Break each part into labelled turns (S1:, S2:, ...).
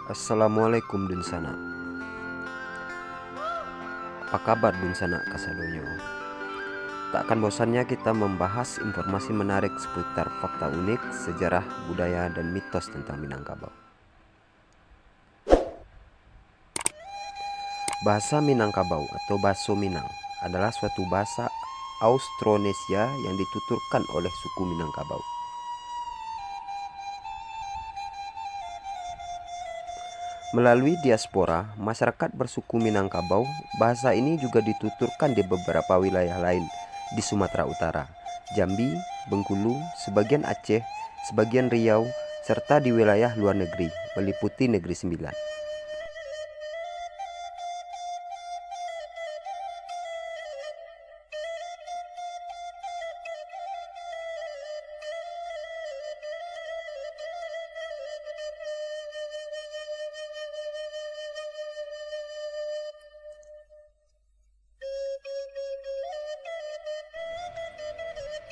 S1: Assalamualaikum Dunsana. Apa kabar Dunsana Kasadonyo? Tak akan bosannya kita membahas informasi menarik seputar fakta unik, sejarah, budaya, dan mitos tentang Minangkabau. Bahasa Minangkabau atau Baso Minang adalah suatu bahasa Austronesia yang dituturkan oleh suku Minangkabau. Melalui diaspora, masyarakat bersuku Minangkabau, bahasa ini juga dituturkan di beberapa wilayah lain di Sumatera Utara, Jambi, Bengkulu, sebagian Aceh, sebagian Riau, serta di wilayah luar negeri, meliputi Negeri Sembilan.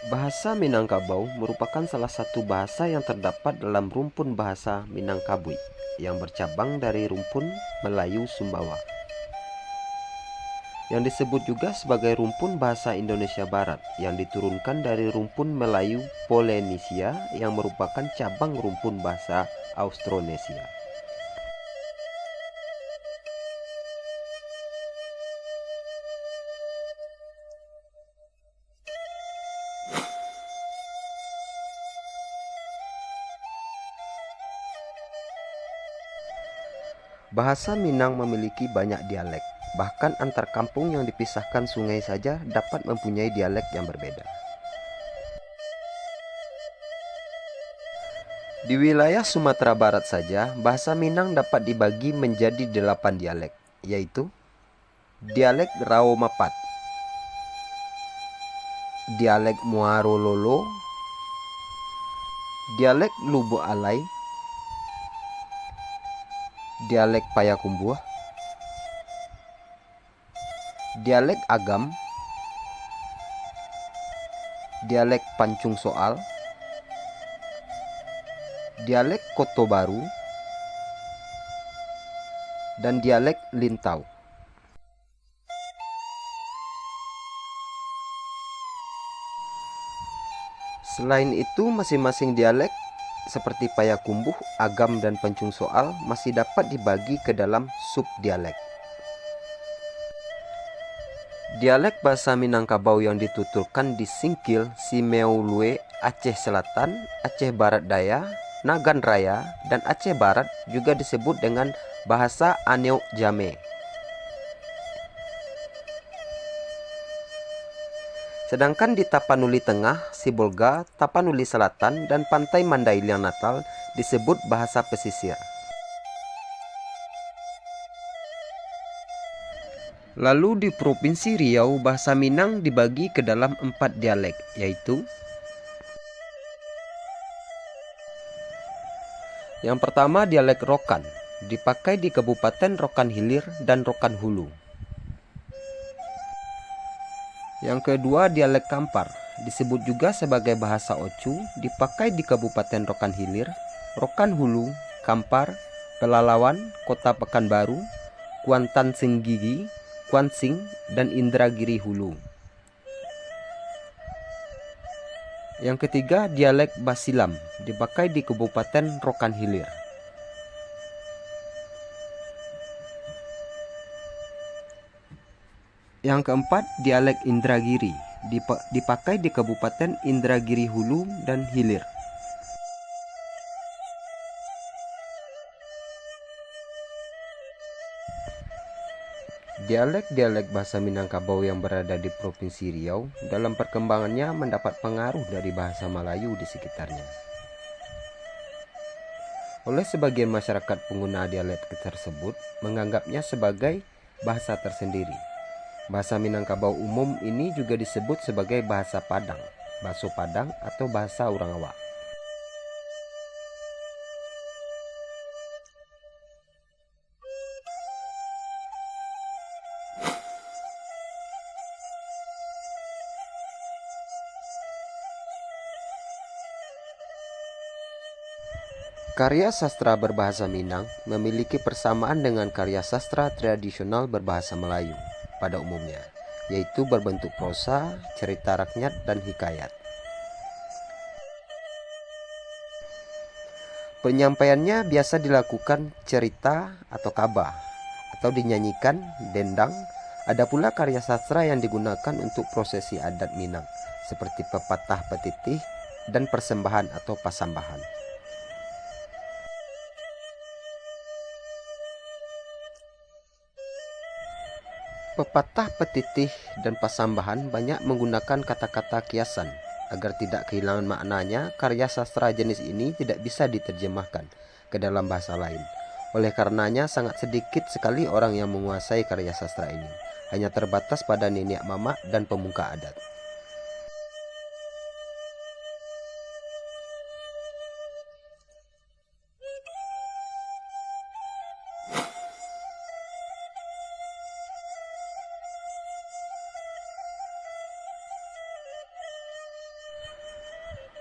S1: Bahasa Minangkabau merupakan salah satu bahasa yang terdapat dalam rumpun bahasa Minangkabui yang bercabang dari rumpun Melayu Sumbawa, yang disebut juga sebagai rumpun bahasa Indonesia Barat yang diturunkan dari rumpun Melayu Polynesia yang merupakan cabang rumpun bahasa Austronesia. Bahasa Minang memiliki banyak dialek, bahkan antar kampung yang dipisahkan sungai saja dapat mempunyai dialek yang berbeda. Di wilayah Sumatera Barat saja, bahasa Minang dapat dibagi menjadi 8 dialek, yaitu dialek Raomapat, dialek Muaro Lolo, dialek Lubo Alai, dialek Payakumbuh, dialek Agam, dialek Pancung Soal, dialek Koto Baru, dan dialek Lintau. Selain itu, masing-masing dialek seperti Payakumbuh, Agam, dan Pancung Soal masih dapat dibagi ke dalam subdialek. Dialek bahasa Minangkabau yang dituturkan di Singkil, Simeulue, Aceh Selatan, Aceh Barat Daya, Nagan Raya, dan Aceh Barat juga disebut dengan bahasa Aneuk Jame. Sedangkan di Tapanuli Tengah, Sibolga, Tapanuli Selatan, dan Pantai Mandailing Natal disebut bahasa pesisir. Lalu di Provinsi Riau, bahasa Minang dibagi ke dalam 4 dialek, yaitu yang pertama dialek Rokan, dipakai di Kabupaten Rokan Hilir dan Rokan Hulu. Yang kedua dialek Kampar, disebut juga sebagai bahasa Ocu, dipakai di Kabupaten Rokan Hilir, Rokan Hulu, Kampar, Pelalawan, Kota Pekanbaru, Kuantan Senggigi, Kuansing, dan Indragiri Hulu. Yang ketiga dialek Basilam, dipakai di Kabupaten Rokan Hilir. Yang keempat dialek Indragiri, dipakai di Kabupaten Indragiri Hulu dan Hilir. Dialek-dialek bahasa Minangkabau yang berada di Provinsi Riau dalam perkembangannya mendapat pengaruh dari bahasa Melayu di sekitarnya. Oleh sebagian masyarakat pengguna dialek tersebut menganggapnya sebagai bahasa tersendiri. Bahasa Minangkabau umum ini juga disebut sebagai bahasa Padang, Baso Padang, atau bahasa Orang Awak. Karya sastra berbahasa Minang memiliki persamaan dengan karya sastra tradisional berbahasa Melayu pada umumnya, yaitu berbentuk prosa, cerita rakyat, dan hikayat. Penyampaiannya biasa dilakukan cerita atau kabah, atau dinyanyikan dendang. Ada pula karya sastra yang digunakan untuk prosesi adat Minang, seperti pepatah petitih dan persembahan atau pasambahan. Pepatah petitih dan pasambahan banyak menggunakan kata-kata kiasan. Agar tidak kehilangan maknanya, karya sastra jenis ini tidak bisa diterjemahkan ke dalam bahasa lain. Oleh karenanya, sangat sedikit sekali orang yang menguasai karya sastra ini. Hanya terbatas pada nenek mama dan pemuka adat.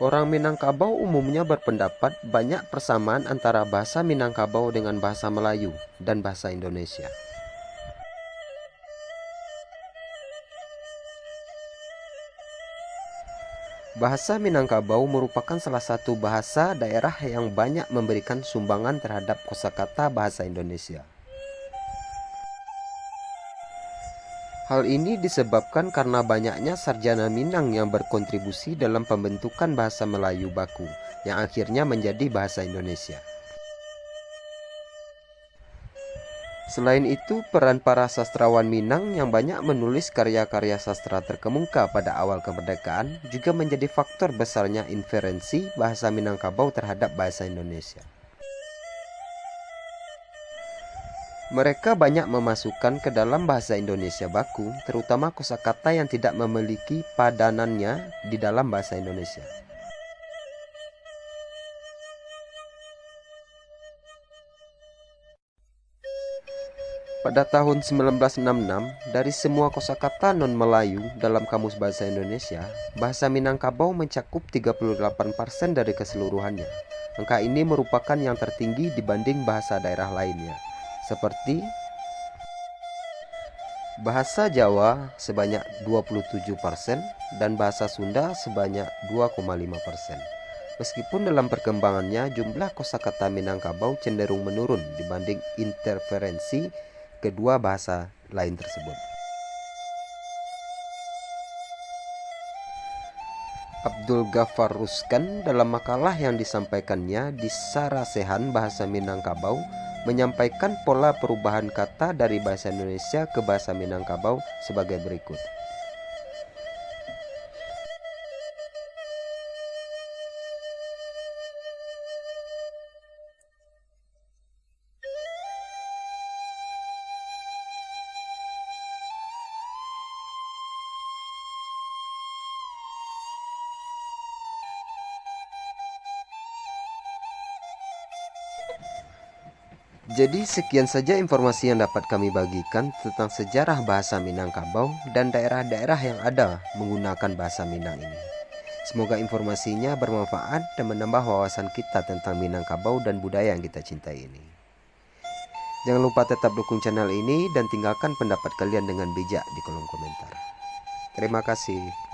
S1: Orang Minangkabau umumnya berpendapat banyak persamaan antara bahasa Minangkabau dengan bahasa Melayu dan bahasa Indonesia. Bahasa Minangkabau merupakan salah satu bahasa daerah yang banyak memberikan sumbangan terhadap kosakata bahasa Indonesia. Hal ini disebabkan karena banyaknya sarjana Minang yang berkontribusi dalam pembentukan bahasa Melayu baku, yang akhirnya menjadi bahasa Indonesia. Selain itu, peran para sastrawan Minang yang banyak menulis karya-karya sastra terkemuka pada awal kemerdekaan juga menjadi faktor besarnya inferensi bahasa Minangkabau terhadap bahasa Indonesia. Mereka banyak memasukkan ke dalam bahasa Indonesia baku, terutama kosakata yang tidak memiliki padanannya di dalam bahasa Indonesia. Pada tahun 1966, dari semua kosakata non-Melayu dalam Kamus Bahasa Indonesia, bahasa Minangkabau mencakup 38% dari keseluruhannya. Angka ini merupakan yang tertinggi dibanding bahasa daerah lainnya, seperti bahasa Jawa sebanyak 27% dan bahasa Sunda sebanyak 2,5%. Meskipun dalam perkembangannya jumlah kosakata Minangkabau cenderung menurun dibanding interferensi kedua bahasa lain tersebut. Abdul Ghaffar Ruskan dalam makalah yang disampaikannya di Sarasehan Bahasa Minangkabau menyampaikan pola perubahan kata dari bahasa Indonesia ke bahasa Minangkabau sebagai berikut. Jadi sekian saja informasi yang dapat kami bagikan tentang sejarah bahasa Minangkabau dan daerah-daerah yang ada menggunakan bahasa Minang ini. Semoga informasinya bermanfaat dan menambah wawasan kita tentang Minangkabau dan budaya yang kita cintai ini. Jangan lupa tetap dukung channel ini dan tinggalkan pendapat kalian dengan bijak di kolom komentar. Terima kasih.